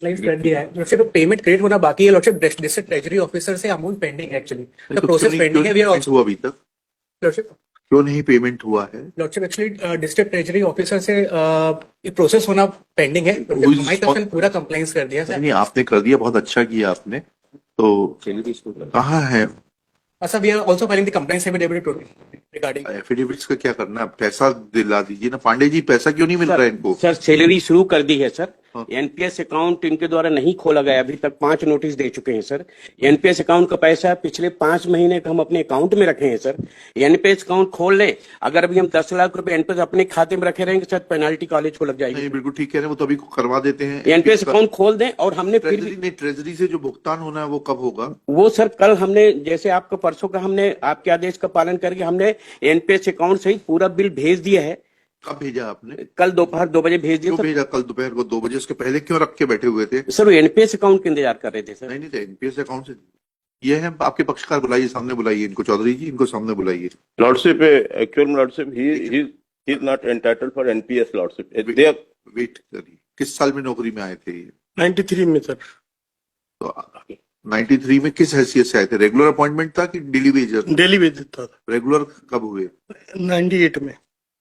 Life कर दिया है लॉर्डशिप। पेमेंट क्रेडिट होना बाकी है लॉर्डशिप। डिस्ट्रिक्ट ट्रेजरी ऑफिसर से अमाउंट पेंडिंग है एक्चुअली, द प्रोसेस पेंडिंग है। वी आर हुआ अभी तक लॉर्डशिप क्यों नहीं पेमेंट हुआ है? Lordship actually district treasury officer से ये प्रोसेस होना पेंडिंग है। हमारी तरफ से पूरा कंप्लेंट्स कर दिया सर। नहीं, आपने कर दिया, बहुत अच्छा किया आपने। तो कहाँ है sir we are also filing the complaints affidavit regarding affidavits का? क्या करना है? पैसा दिला दीजिए ना पांडे जी। पैसा क्यों नहीं मिल रहा है इनको? सर सैलरी शुरू कर दी है सर। हाँ। एनपीएस अकाउंट इनके द्वारा नहीं खोला गया, अभी तक 5 नोटिस दे चुके हैं सर। एनपीएस अकाउंट का पैसा पिछले 5 महीने का हम अपने अकाउंट में रखे हैं सर। एनपीएस अकाउंट खोल लें, अगर अभी हम 10 लाख रुपए एनपीएस अपने खाते में रखे रहेंगे सर, पेनाल्टी कॉलेज को लग जाएगी। नहीं, बिल्कुल ठीक कह रहे हैं, वो तो अभी करवा देते हैं। एनपीएस अकाउंट खोल दें, और हमने फिर भी ट्रेजरी से जो भुगतान होना है वो कब होगा? वो सर कल हमने, जैसे आपका परसों का, हमने आपके आदेश का पालन करके हमने एनपीएस अकाउंट सहित पूरा बिल भेज दिया है। कब भेजा आपने? कल दोपहर 2 बजे भेज दिया क्यों सर। भेजा कल दोपहर को 2 बजे? उसके पहले क्यों रख के बैठे हुए थे? सर वो एनपीएस अकाउंट का इंतजार कर रहे थे सर। नहीं, एनपीएस अकाउंट से ये है। आपके पक्षकार बुलाइए, सामने बुलाइए इनको। चौधरी जी, इनको सामने बुलाइए। Lordship, actual Lordship, he is not entitled for NPS Lordship. They are wait करिए। किस साल में नौकरी में आए थे ये? 93 में सर। तो 93 में किस हैसियत से आए थे? रेगुलर अपॉइंटमेंट था कि डेली वेजर? डेली वेज था। रेगुलर कब हुए 98 में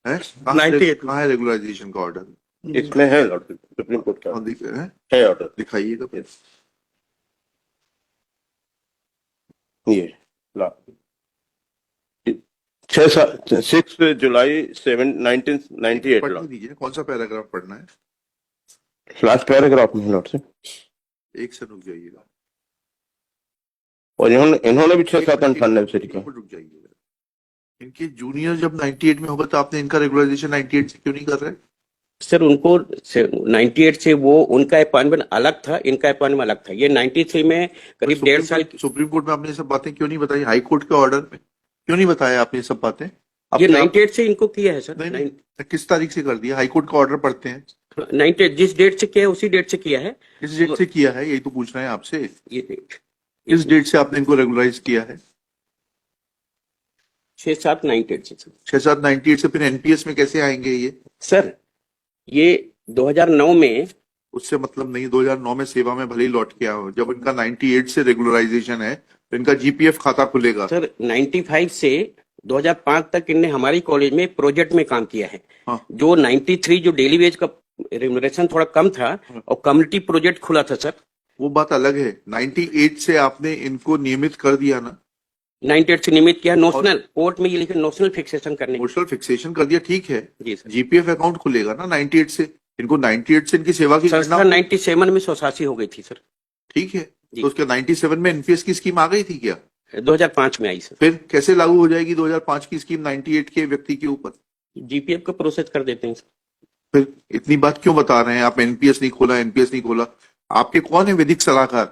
है? 98 कहाँ है रेगुलराइजेशन का ऑर्डर? इसमें है Lordship, सुप्रीम कोर्ट का है ऑर्डर, दिखाइएगा फिर। ये ला 6 जुलाई 1998 पढ़ने दीजिए, कौन सा पैराग्राफ पढ़ना है? लास्ट पैराग्राफ में Lordship। एक से रुक जाइएगा। और इन्होंने भी 6-7 से लिखा। रुक जाइएगा। इनके जूनियर जब 98 में होगा तो आपने इनका रेगुलराइजेशन 98 से क्यों नहीं कर रहे? सर उनको 98 से वो उनका अपॉइंटमेंट अलग था, इनका अपॉइंटमेंट अलग था। ये 93 में करीब 1.5 साल सुप्रीम कोर्ट में आपने ये सब बातें क्यों नहीं बताई? हाई कोर्ट के ऑर्डर में क्यों नहीं बताया आपने ये सब बातें? ये 98 से इनको किया है सर। नहीं, किस तारीख से कर दिया? हाई कोर्ट का ऑर्डर पढ़ते हैं। 98 जिस डेट से किया है उसी डेट से किया है। किस डेट से किया है, यही तो पूछ रहे हैं आपसे। ये डेट इस डेट से आपने इनको रेगुलराइज किया है? 6-7-98 से सर। 6-7-98 से फिर एनपीएस में कैसे आएंगे ये? सर ये 2009 में, उससे मतलब नहीं। 2009 में सेवा में भले ही लौट के आओ, जब इनका 98 से रेगुलराइजेशन है तो इनका जीपीएफ खाता खुलेगा। सर 95 से 2005 तक इनने हमारी कॉलेज में प्रोजेक्ट में काम किया है। हाँ। जो 93 जो डेली वेज का रेम्युनरेशन थोड़ा कम था, और कम्युनिटी प्रोजेक्ट खुला था सर। वो बात अलग है। 98 से आपने इनको नियमित कर दिया ना? 98 से नियमित किया। नोशनल कोर्ट में ये लिखे नोशनल फिक्सेशन करने। नोशनल फिक्सेशन कर दिया, ठीक है। जी सर। जीपीएफ अकाउंट खुलेगा ना 98 से? इनको 98 से इनकी सेवा की संस्था 97 में स्वशासी हो गई थी सर। ठीक है। तो उसके 97 में एनपीएस की स्कीम आ गई थी क्या? 2005 में आई सर। फिर कैसे लागू हो जाएगी 2005 की स्कीम 98 के व्यक्ति के ऊपर? जीपीएफ का प्रोसेस कर देते हैं सर। फिर इतनी बात क्यों बता रहे हैं आप? एनपीएस नहीं खोला, एनपीएस नहीं खोला। आपके कौन है विधिक सलाहकार?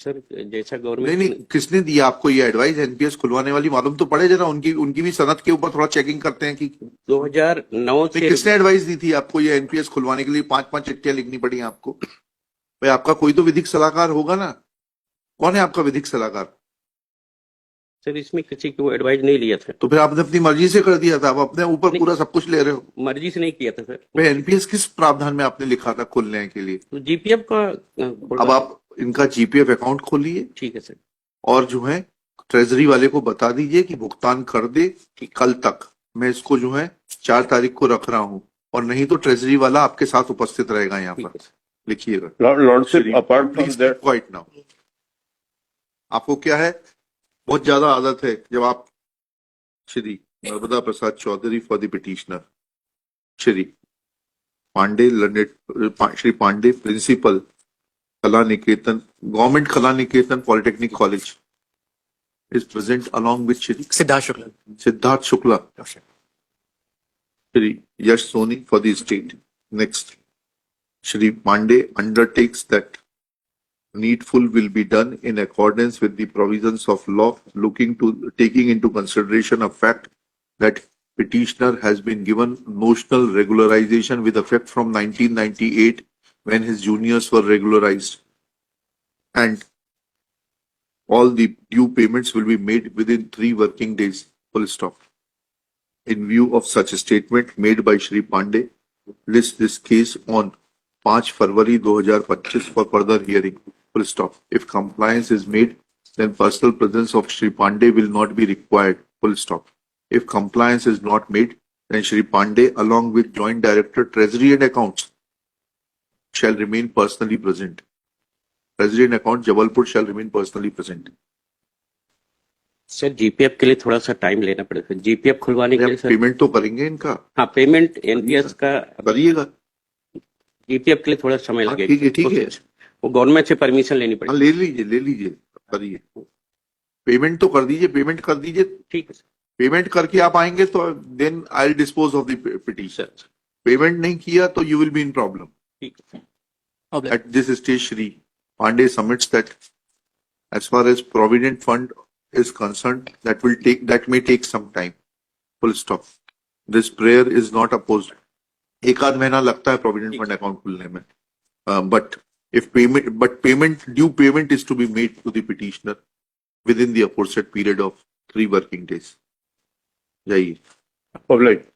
सर जैसा गवर्नमेंट नहीं, किसने दिया आपको ये एडवाइस एनपीएस खुलवाने वाली? मालूम तो पड़े जरा। उनकी भी सनद के ऊपर थोड़ा चेकिंग करते हैं कि 2009 से। किसने एडवाइस दी थी आपको ये एनपीएस खुलवाने के लिए? 5-5 चिट्ठियां लिखनी पड़ी आपको। भाई आपका कोई तो विधिक सलाहकार होगा ना? कौन है आपका विधिक सलाहकार? सर इसमें किसी को एडवाइस नहीं लिया था। तो फिर आपने अपनी मर्जी से कर दिया था? आप अपने ऊपर पूरा सब कुछ ले रहे हो। मर्जी से नहीं किया था सर। भाई एनपीएस किस प्रावधान में आपने लिखा था खोलने के लिए? तो जीपीएफ का अब आप इनका जीपीएफ अकाउंट खोलिए, ठीक है सर। और जो है ट्रेजरी वाले को बता दीजिए कि भुगतान कर दे कल तक। मैं इसको जो है 4 तारीख को रख रहा हूँ, और नहीं तो ट्रेजरी वाला आपके साथ उपस्थित रहेगा यहाँ पर। लिखिएगा। Lordship, apart from that, quite now. आपको क्या है, बहुत ज्यादा आदत है जब आप Shri Narmada Prasad Chaudhary for the petitioner, Shri Pandey learned, Shri Pandey principal Kala Niketan, government Kala Niketan polytechnic college is present along with Shri Siddharth Shukla, Shri Yash Soni for the state. Next, Shri Pandey undertakes that needful will be done in accordance with the provisions of law, taking into consideration a fact that petitioner has been given notional regularization with effect from 1998 when his juniors were regularized, and all the due payments will be made within 3 working days. Full stop. In view of such a statement made by Shri Pandey, list this case on 5 February 2025 for further hearing. Full stop. If compliance is made, then personal presence of Shri Pandey will not be required. Full stop. If compliance is not made, then Shri Pandey along with Joint Director Treasury and Accounts shall remain personally present. Treasury and Accounts Jabalpur shall remain personally present. Sir GPF के लिए थोड़ा सा time लेना पड़ेगा GPF खुलवाने के लिए sir payment तो करेंगे इनका, हाँ पेमेंट एनपीएस का करिएगा। जीपीएफ के लिए थोड़ा समय हाँ, लगेगा ठीक है, ठीक है। वो गवर्नमेंट से परमिशन लेनी हाँ, पड़ेगी ले लीजिए, करिए। पेमेंट तो कर दीजिए, पेमेंट कर दीजिए। ठीक है सर पेमेंट करके आप आएंगे तो then I dispose of the petition. Payment नहीं किया तो you will be in problem. ठीक है Problem. At this stage, Shri Pandey submits that as far as Provident Fund is concerned, that may take some time. Full stop. This prayer is not opposed. एक आध महीना लगता है Provident Fund account खुलने में. But due payment is to be made to the petitioner within the aforesaid period of 3 working days. जाइए. Public.